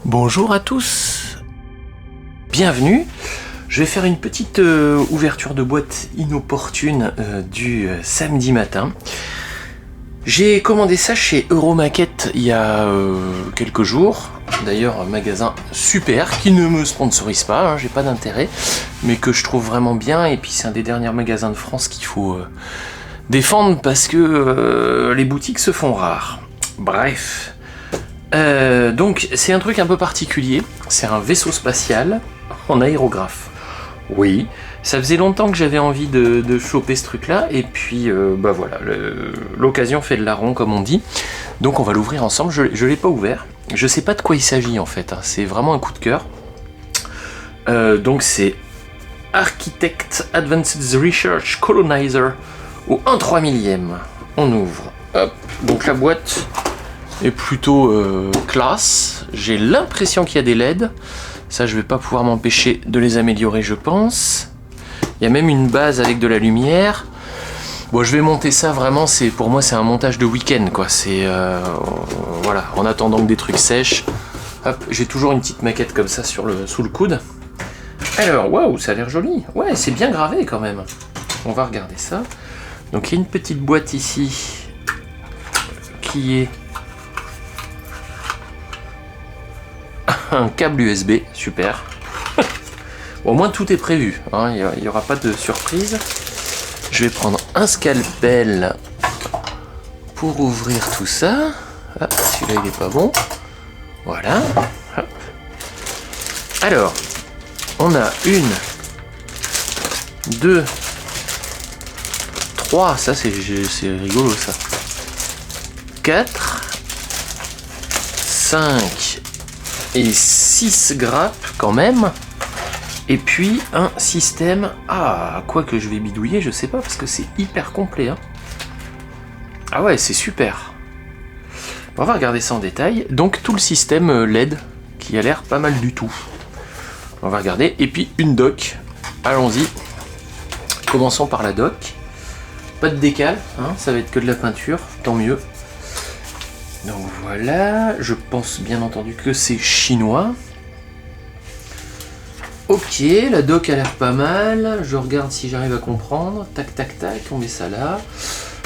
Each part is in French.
Bonjour à tous, bienvenue. Je vais faire une petite ouverture de boîte inopportune du samedi matin. J'ai commandé ça chez Euromaquette il y a quelques jours. D'ailleurs, un magasin super qui ne me sponsorise pas, hein, j'ai pas d'intérêt, mais que je trouve vraiment bien. Et puis c'est un des derniers magasins de France qu'il faut défendre parce que les boutiques se font rares. Bref. Donc c'est un truc un peu particulier, c'est un vaisseau spatial en aérographe. Oui, ça faisait longtemps que j'avais envie de choper ce truc là, et puis bah voilà, l'occasion fait le larron comme on dit. Donc on va l'ouvrir ensemble, je l'ai pas ouvert, je sais pas de quoi il s'agit en fait, hein. C'est vraiment un coup de cœur. Donc c'est Architect Advanced Research Colonizer au 1/3 millième. On ouvre, hop, donc la boîte est plutôt classe. J'ai l'impression qu'il y a des LED. Ça, je vais pas pouvoir m'empêcher de les améliorer, je pense. Il y a même une base avec de la lumière. Bon, je vais monter ça vraiment. Pour moi, c'est un montage de week-end, quoi. C'est voilà. En attendant que des trucs sèchent. Hop, j'ai toujours une petite maquette comme ça sous le coude. Alors, waouh, ça a l'air joli. Ouais, c'est bien gravé quand même. On va regarder ça. Donc, il y a une petite boîte ici qui est un câble USB, super. Bon, au moins tout est prévu, hein, il n'y aura pas de surprise. Je vais prendre un scalpel pour ouvrir tout ça. Ah, celui-là il est pas bon. Voilà. Hop. Alors, on a 1, 2, 3, ça c'est rigolo ça. 4, 5 et 6 grappes quand même. Et puis un système, quoi que je vais bidouiller, je sais pas, parce que c'est hyper complet, hein. Ah ouais, c'est super. On va regarder ça en détail. Donc tout le système LED qui a l'air pas mal du tout. On va regarder. Et puis une dock. Allons-y. Commençons par la dock. Pas de décal, hein, ça va être que de la peinture, tant mieux. Donc voilà, je pense bien entendu que c'est chinois. Ok, la dock a l'air pas mal. Je regarde si j'arrive à comprendre. Tac, tac, tac, on met ça là.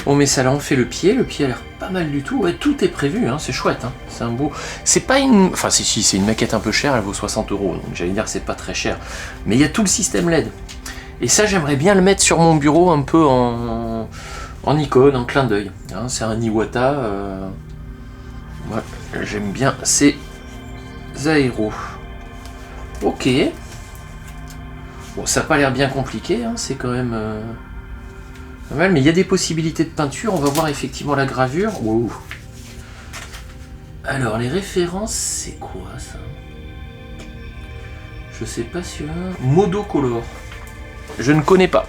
On met ça là, on fait le pied. Le pied a l'air pas mal du tout. Ouais, tout est prévu, hein, c'est chouette. Hein. C'est un beau... C'est pas une... Enfin, si, c'est une maquette un peu chère, elle vaut 60 €. Donc j'allais dire que c'est pas très cher. Mais il y a tout le système LED. Et ça, j'aimerais bien le mettre sur mon bureau un peu en icône, en clin d'œil. Hein, c'est un Iwata... Ouais, j'aime bien ces aéros. Ok. Bon, ça n'a pas l'air bien compliqué, hein, c'est quand même pas mal, mais il y a des possibilités de peinture. On va voir effectivement la gravure. Wow. Alors, les références, c'est quoi ça? Je sais pas si... Modocolor. Je ne connais pas.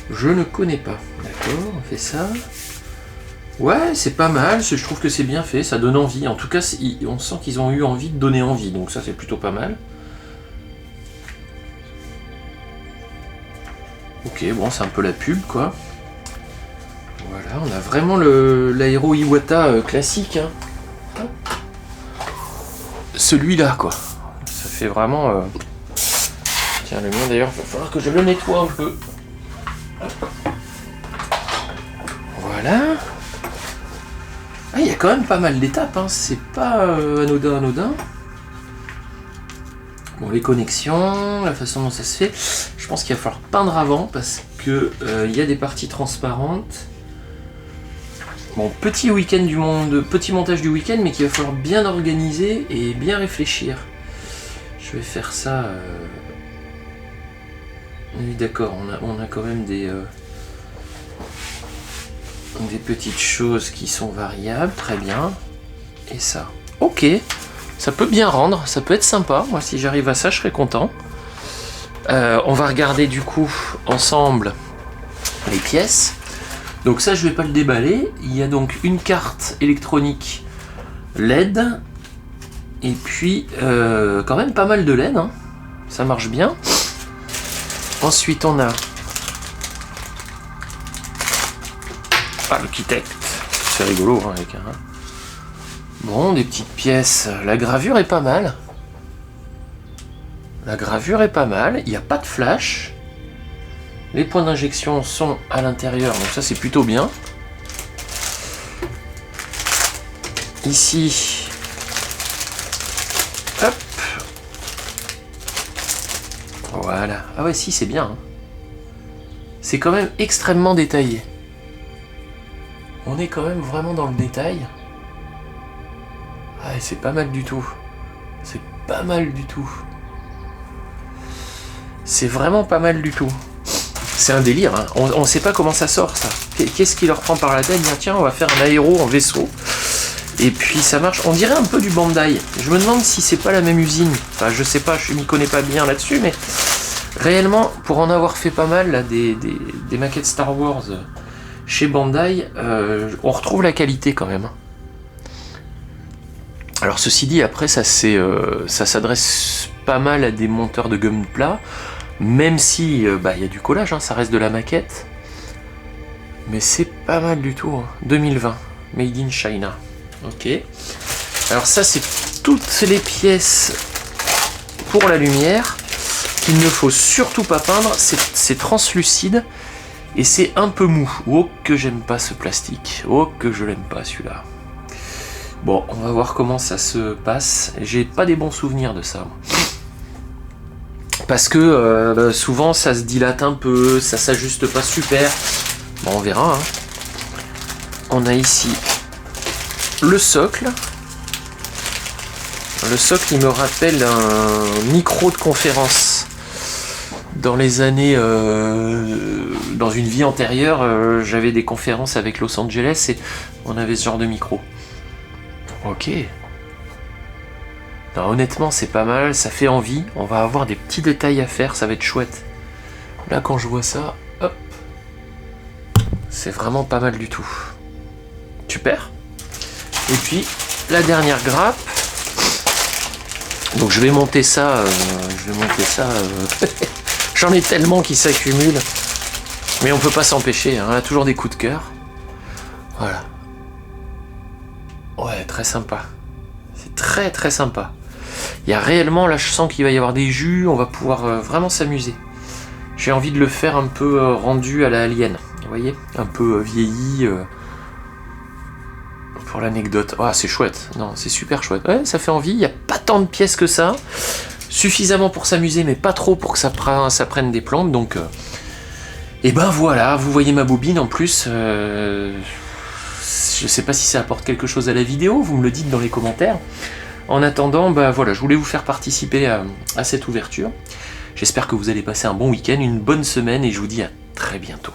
Je ne connais pas. D'accord, on fait ça. Ouais, c'est pas mal, je trouve que c'est bien fait, ça donne envie. En tout cas, on sent qu'ils ont eu envie de donner envie, donc ça c'est plutôt pas mal. Ok, bon, c'est un peu la pub, quoi. Voilà, on a vraiment l'aéro Iwata classique. Hein. Celui-là, quoi. Ça fait vraiment... Tiens, le mien d'ailleurs, il va falloir que je le nettoie un peu. Voilà. Ah, il y a quand même pas mal d'étapes, hein. C'est pas anodin. Bon, les connexions, la façon dont ça se fait, je pense qu'il va falloir peindre avant parce que il y a des parties transparentes. Bon, petit week-end du monde, petit montage du week-end, mais qu'il va falloir bien organiser et bien réfléchir. Je vais faire ça. Oui, d'accord, on a quand même des petites choses qui sont variables, très bien. Et ça, ok, ça peut bien rendre, ça peut être sympa. Moi, si j'arrive à ça, je serais content. On va regarder du coup ensemble les pièces. Donc ça, je vais pas le déballer. Il y a donc une carte électronique LED et puis quand même pas mal de LED, hein. Ça marche bien. Ensuite, on a Architect, c'est rigolo, hein, avec un Bon, des petites pièces. La gravure est pas mal. La gravure est pas mal. Il n'y a pas de flash. Les points d'injection sont à l'intérieur, donc ça c'est plutôt bien. Ici, hop. Voilà. Ah ouais, si, c'est bien. Hein. C'est quand même extrêmement détaillé. On est quand même vraiment dans le détail. Ah, c'est pas mal du tout. C'est pas mal du tout. C'est vraiment pas mal du tout. C'est un délire, hein. On sait pas comment ça sort, ça. Qu'est-ce qui leur prend par la tête? Tiens, on va faire un aéro en vaisseau. Et puis ça marche. On dirait un peu du Bandai. Je me demande si c'est pas la même usine. Enfin, je sais pas, je m'y connais pas bien là-dessus, mais réellement, pour en avoir fait pas mal, là, des maquettes Star Wars chez Bandai, on retrouve la qualité quand même. Alors ceci dit, après, ça s'adresse pas mal à des monteurs de Gunpla. Même si y a du collage, hein, ça reste de la maquette. Mais c'est pas mal du tout. Hein. 2020, Made in China. Ok. Alors ça, c'est toutes les pièces pour la lumière qu'il ne faut surtout pas peindre. C'est translucide et c'est un peu mou. Oh que j'aime pas ce plastique. Oh que je l'aime pas celui-là. Bon, on va voir comment ça se passe. J'ai pas des bons souvenirs de ça. Moi. Parce que souvent ça se dilate un peu, ça s'ajuste pas super. Bon, on verra. Hein. On a ici le socle. Le socle, il me rappelle un micro de conférence. Dans les années... dans une vie antérieure, j'avais des conférences avec Los Angeles et on avait ce genre de micro. Ok. Non, honnêtement, c'est pas mal, ça fait envie. On va avoir des petits détails à faire, ça va être chouette. Là, quand je vois ça, hop, c'est vraiment pas mal du tout. Super. Et puis, la dernière grappe. Donc, je vais monter ça. J'en ai tellement qui s'accumulent. Mais on peut pas s'empêcher, hein. On a toujours des coups de cœur. Voilà. Ouais, très sympa. C'est très très sympa. Il y a réellement, là je sens qu'il va y avoir des jus, on va pouvoir vraiment s'amuser. J'ai envie de le faire un peu rendu à la Alien, vous voyez, un peu vieilli. Pour l'anecdote, ah c'est chouette, non c'est super chouette, ouais ça fait envie, il n'y a pas tant de pièces que ça, suffisamment pour s'amuser mais pas trop pour que ça prenne des plombes, donc... Et ben voilà, vous voyez ma bobine en plus, je sais pas si ça apporte quelque chose à la vidéo, vous me le dites dans les commentaires. En attendant, bah voilà, je voulais vous faire participer à cette ouverture. J'espère que vous allez passer un bon week-end, une bonne semaine et je vous dis à très bientôt.